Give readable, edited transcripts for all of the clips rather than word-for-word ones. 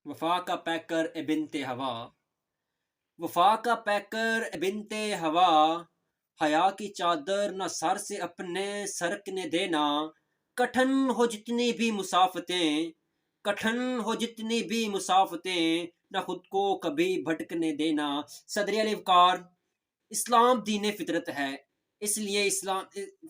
وفا کا پیکر اے بنت ہوا، وفا کا پیکر اے بنت ہوا، حیا کی چادر نہ سر سے اپنے سرکنے دینا، کٹھن ہو جتنی بھی مسافتیں، کٹھن ہو جتنی بھی مسافتیں، نہ خود کو کبھی بھٹکنے دینا۔ صدر علی وقار، اسلام دین فطرت ہے، اس لیے اسلام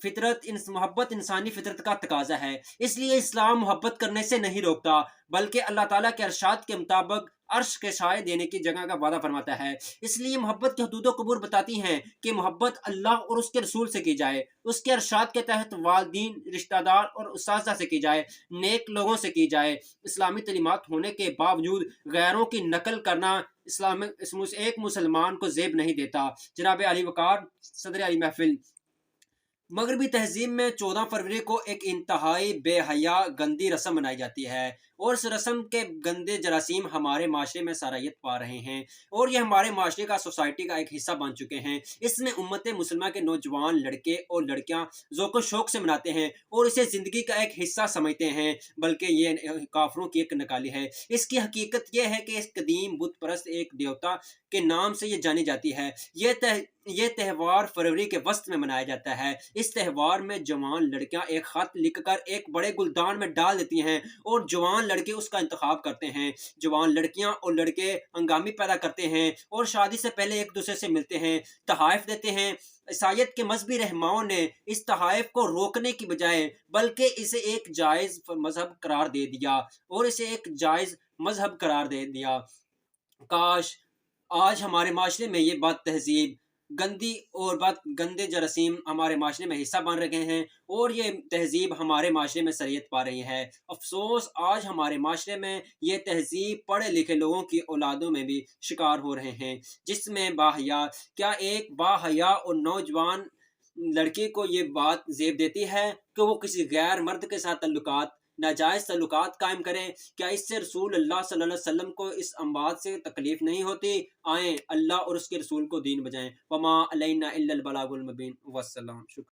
فطرت محبت انسانی فطرت کا تقاضا ہے، اس لیے اسلام محبت کرنے سے نہیں روکتا، بلکہ اللہ تعالیٰ کے ارشاد کے مطابق عرش کے سائے دینے کی جگہ کا وعدہ فرماتا ہے۔ اس لیے محبت کے حدود و قبور بتاتی ہیں کہ محبت اللہ اور اس کے رسول سے کی جائے، اس کے ارشاد کے تحت والدین، رشتہ دار اور اساتذہ سے کی جائے، نیک لوگوں سے کی جائے۔ اسلامی تعلیمات ہونے کے باوجود غیروں کی نقل کرنا اسلام ایک مسلمان کو زیب نہیں دیتا۔ جناب علی وقار، صدر علی محفل، مغربی تہذیب میں 14 فروری کو ایک انتہائی بے حیا گندی رسم منائی جاتی ہے، اور اس رسم کے گندے جراثیم ہمارے معاشرے میں سرایت پا رہے ہیں، اور یہ ہمارے معاشرے کا، سوسائٹی کا ایک حصہ بن چکے ہیں۔ اس میں امت مسلمہ کے نوجوان لڑکے اور لڑکیاں ذوق و شوق سے مناتے ہیں اور اسے زندگی کا ایک حصہ سمجھتے ہیں، بلکہ یہ کافروں کی ایک نکالی ہے۔ اس کی حقیقت یہ ہے کہ اس قدیم بت پرست ایک دیوتا کے نام سے یہ جانی جاتی ہے۔ یہ تہوار فروری کے وسط میں منایا جاتا ہے۔ اس تہوار میں جوان لڑکیاں ایک خط لکھ کر ایک بڑے گلدان میں ڈال دیتی ہیں، اور جوان لڑکے اس کا انتخاب کرتے ہیں۔ جوان لڑکیاں اور لڑکے ہنگامی پیدا کرتے ہیں اور شادی سے پہلے ایک دوسرے سے ملتے ہیں، تحائف دیتے ہیں۔ عیسائیت کے مذہبی رہنماؤں نے اس تحائف کو روکنے کی بجائے بلکہ اسے ایک جائز مذہب قرار دے دیا، اور اسے ایک جائز مذہب قرار دے دیا۔ کاش آج ہمارے معاشرے میں یہ بات تہذیب گندی اور بات گندے جراثیم ہمارے معاشرے میں حصہ بن رہے ہیں، اور یہ تہذیب ہمارے معاشرے میں سریت پا رہی ہے۔ افسوس، آج ہمارے معاشرے میں یہ تہذیب پڑھے لکھے لوگوں کی اولادوں میں بھی شکار ہو رہے ہیں، جس میں باحیا، کیا ایک باحیا اور نوجوان لڑکی کو یہ بات زیب دیتی ہے کہ وہ کسی غیر مرد کے ساتھ ناجائز تعلقات قائم کریں؟ کیا اس سے رسول اللہ صلی اللہ علیہ وسلم کو اس امبات سے تکلیف نہیں ہوتی؟ آئیں اللہ اور اس کے رسول کو دین بجائیں۔ وما علینا الا البلاغ المبین۔ والسلام، شکریہ۔